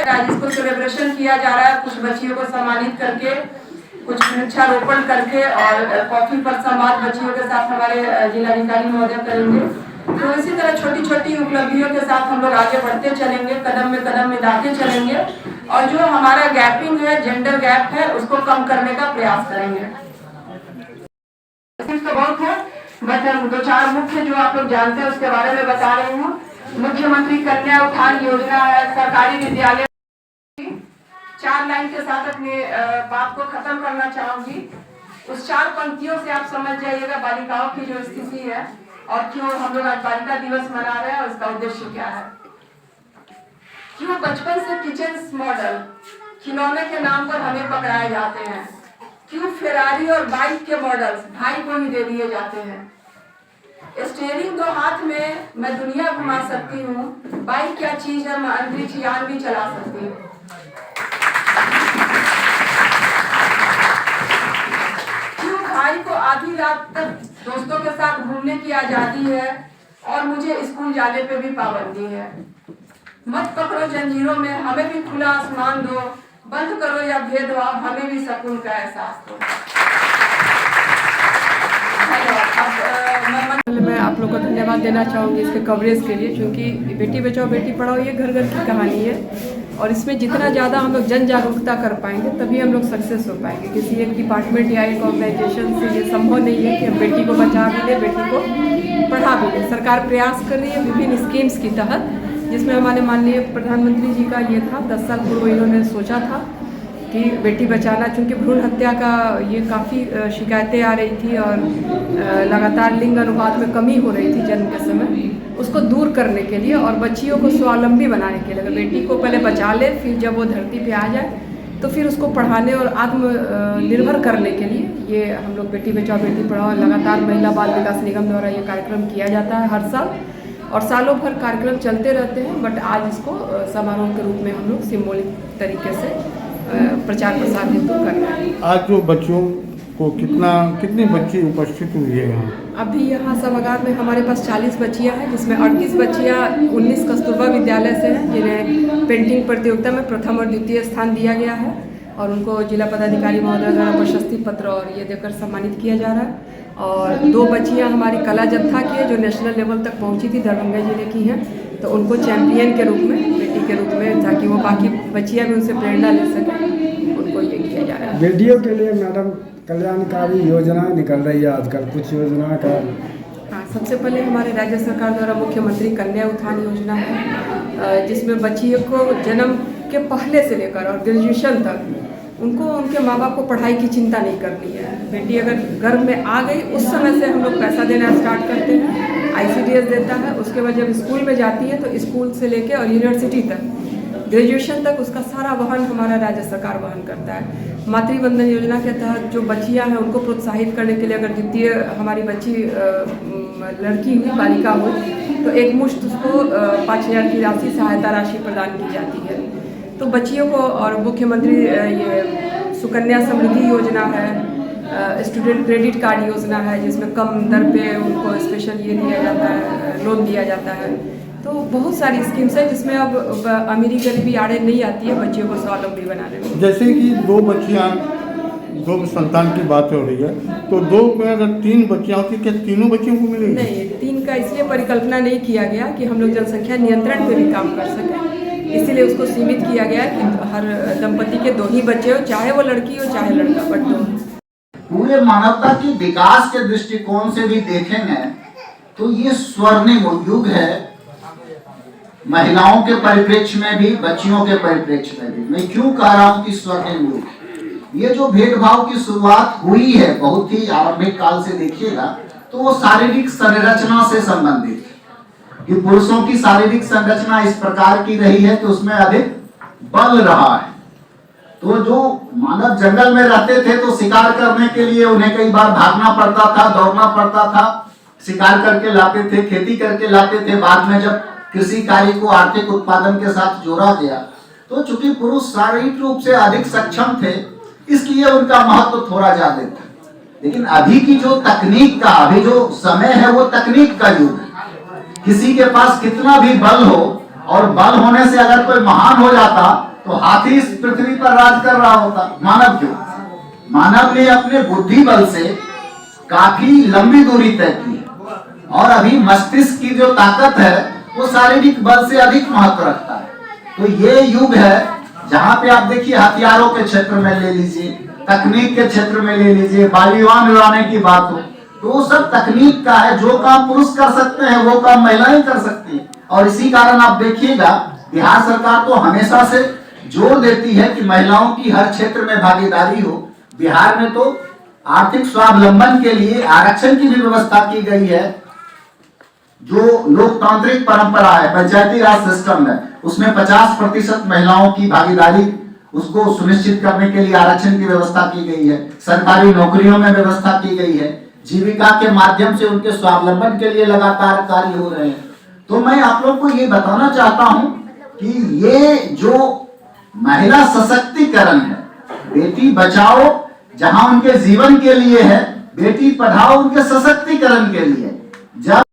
आज इसको सेलिब्रेशन किया जा रहा है, कुछ बच्चियों को सम्मानित करके, कुछ वृक्षारोपण करके और कॉफी पर संवाद बच्चियों के साथ हमारे जिलाधिकारी महोदय करेंगे। तो इसी तरह छोटी छोटी उपलब्धियों के साथ हम लोग आगे बढ़ते चलेंगे, कदम में मिलाते चलेंगे और जो हमारा गैपिंग है, जेंडर गैप है, उसको कम करने का प्रयास करेंगे। तो बहुत है, बट दो चार मुख्य जो आप लोग जानते हैं उसके बारे में बता रही हूँ। मुख्यमंत्री कन्या उत्थान योजना है, सरकारी विद्यालय। 4 लाइन के साथ अपने बात को खत्म करना चाहूंगी। उस 4 पंक्तियों से आप समझ जाइएगा बालिकाओं की जो स्थिति है और क्यों हम लोग आज बालिका दिवस मना रहे हैं और उसका उद्देश्य क्या है। क्यों बचपन से किचन मॉडल खिलौने के नाम पर हमें पकड़ाए जाते हैं। क्यों फेरारी और बाइक के मॉडल्स भाई को ही दे दिए जाते हैं। स्टीयरिंग 2 हाथ में मैं दुनिया घुमा सकती हूँ, बाइक क्या चीज है, मैं अंतरिक्ष यान भी चला सकती हूँ। क्यों भाई को आधी रात तक दोस्तों के साथ घूमने की आजादी है और मुझे स्कूल जाने पे भी पाबंदी है। मत पकड़ो जंजीरों में, हमें भी खुला आसमान दो, बंद करो या भेदभाव, हमें भी सुकून का एहसास दो। मैं आप लोगों को धन्यवाद देना चाहूँगी इसके कवरेज के लिए, क्योंकि बेटी बचाओ बेटी पढ़ाओ ये घर घर की कहानी है और इसमें जितना ज़्यादा हम लोग जन जागरूकता कर पाएंगे तभी हम लोग सक्सेस हो पाएंगे। किसी एक डिपार्टमेंट या एक ऑर्गेनाइजेशन से ये संभव नहीं है कि हम बेटी को बचा भी लें, बेटी को पढ़ा भी लें। सरकार प्रयास कर रही है विभिन्न स्कीम्स की तहत, जिसमें हमारे माननीय प्रधानमंत्री जी का ये था 10 साल पूर्व इन्होंने सोचा था कि बेटी बचाना, चूँकि भ्रूण हत्या का ये काफ़ी शिकायतें आ रही थी और लगातार लिंग अनुपात में कमी हो रही थी जन्म के समय, उसको दूर करने के लिए और बच्चियों को स्वावलंबी बनाने के लिए, बेटी को पहले बचा ले, फिर जब वो धरती पे आ जाए तो फिर उसको पढ़ाने और आत्मनिर्भर करने के लिए ये हम लोग बेटी बचाओ बेटी पढ़ाओ लगातार महिला बाल विकास निगम द्वारा ये कार्यक्रम किया जाता है हर साल और सालों भर कार्यक्रम चलते रहते हैं। बट आज इसको समारोह के रूप में हम लोग सिम्बोलिक तरीके से प्रचार प्रसार हेतु कर रहे हैं। आज जो बच्चों को कितनी बच्ची उपस्थित हुई है यहाँ? अभी यहाँ सभागार में हमारे पास 40 बच्चियाँ हैं, जिसमें 38 बच्चियाँ 19 कस्तूरबा विद्यालय से हैं, जिन्हें पेंटिंग प्रतियोगिता में प्रथम और द्वितीय स्थान दिया गया है और उनको जिला पदाधिकारी महोदय द्वारा प्रशस्ति पत्र और ये देकर सम्मानित किया जा रहा है। और 2 बच्चियाँ हमारी कला जत्था की है जो नेशनल लेवल तक पहुँची थी, दरभंगा जिले की हैं, तो उनको चैंपियन के रूप में, बेटी के रूप में, ताकि वो बाकी बच्चियाँ भी उनसे प्रेरणा ले सकें, उनको ये किया जा रहा है। बेटियों के लिए मैडम कल्याणकारी योजना निकल रही है आजकल, कुछ योजना का? हाँ, सबसे पहले हमारे राज्य सरकार द्वारा मुख्यमंत्री कन्या उत्थान योजना है, जिसमें बच्चियों को जन्म के पहले से लेकर और ग्रेजुएशन तक उनको उनके माँ बाप को पढ़ाई की चिंता नहीं करनी है। बेटी अगर गर्भ में आ गई उस समय से हम लोग पैसा देना स्टार्ट करते हैं, ICDS देता है। उसके बाद जब स्कूल में जाती है तो स्कूल से लेकर और यूनिवर्सिटी तक, ग्रेजुएशन तक उसका सारा वहन हमारा राज्य सरकार वहन करता है। मातृवंदन योजना के तहत जो बच्चियां हैं उनको प्रोत्साहित करने के लिए, अगर द्वितीय हमारी बच्ची लड़की हुई, बालिका हुई, तो एक मुश्त उसको 5,000 की राशि सहायता राशि प्रदान की जाती है। तो बच्चियों को, और मुख्यमंत्री ये सुकन्या समृद्धि योजना है, स्टूडेंट क्रेडिट कार्ड योजना है, जिसमें कम दर पे उनको स्पेशल ये दिया जाता है, लोन दिया जाता है। तो बहुत सारी स्कीम्स है जिसमें अब अमीरी गरीबी आड़े नहीं आती है बच्चियों को स्वावलंबी बनाने में। जैसे कि 2 बच्चियाँ, 2 संतान की बात हो रही है, तो 2 में अगर 3 बच्चियाँ होती, क्या तीनों बच्चियों को मिलेगी? नहीं, 3 का इसलिए परिकल्पना नहीं किया गया कि हम लोग जनसंख्या नियंत्रण पे भी काम कर सकें, इसीलिए उसको सीमित किया गया कि हर दंपति के 2 ही बच्चे हो, चाहे वो लड़की हो चाहे लड़का, बट 2। पूरे मानवता की विकास के दृष्टिकोण से भी देखेंगे तो ये स्वर्णिम युग है, महिलाओं के परिप्रेक्ष्य में भी, बच्चियों के परिप्रेक्ष्य में भी। मैं क्यों कह रहा हूँ कि स्वर्णिम युग? ये जो भेदभाव की शुरुआत हुई है बहुत ही आरंभिक काल से देखिएगा तो वो शारीरिक संरचना से संबंधित है कि पुरुषों की शारीरिक संरचना इस प्रकार की रही है कि उसमें अधिक बल रहा है। तो जो मानव जंगल में रहते थे तो शिकार करने के लिए उन्हें कई बार भागना पड़ता था, दौड़ना पड़ता था, शिकार करके लाते थे, खेती करके लाते थे। बाद में जब कृषि कार्य को आर्थिक उत्पादन के साथ जोड़ा गया तो चूंकि पुरुष शारीरिक रूप से अधिक सक्षम थे, इसलिए उनका महत्व थोड़ा ज्यादा था। लेकिन अभी की जो तकनीक का, अभी जो समय है वो तकनीक का युग है। किसी के पास कितना भी बल हो और बल होने से अगर कोई महान हो जाता तो हाथी इस पृथ्वी पर राज कर रहा होता, मानव क्यों? मानव ने अपने बुद्धि बल से काफी लंबी दूरी तय की है और अभी मस्तिष्क की जो ताकत है वो शारीरिक बल से अधिक महत्व रखता है। तो ये युग है जहां पे आप देखिए हथियारों के क्षेत्र में ले लीजिए, तकनीक के क्षेत्र में ले लीजिए, बाल विवाह मिलाने की बात हो, तो वो सब तकनीक का है। जो काम पुरुष कर सकते हैं वो काम महिलाएं कर सकती हैं। और इसी कारण आप देखिएगा बिहार सरकार तो हमेशा से जोर देती है कि महिलाओं की हर क्षेत्र में भागीदारी हो। बिहार में तो आर्थिक स्वावलंबन के लिए आरक्षण की भी व्यवस्था की गई है। जो लोकतांत्रिक परंपरा है, पंचायती राज सिस्टम है, उसमें 50% महिलाओं की भागीदारी उसको सुनिश्चित करने के लिए आरक्षण की व्यवस्था की गई है। सरकारी नौकरियों में व्यवस्था की गई है। जीविका के माध्यम से उनके स्वावलंबन के लिए लगातार कार्य हो रहे हैं। तो मैं आप लोग को ये बताना चाहता हूं कि ये जो महिला सशक्तिकरण है, बेटी बचाओ जहां उनके जीवन के लिए है, बेटी पढ़ाओ उनके सशक्तिकरण के लिए। जब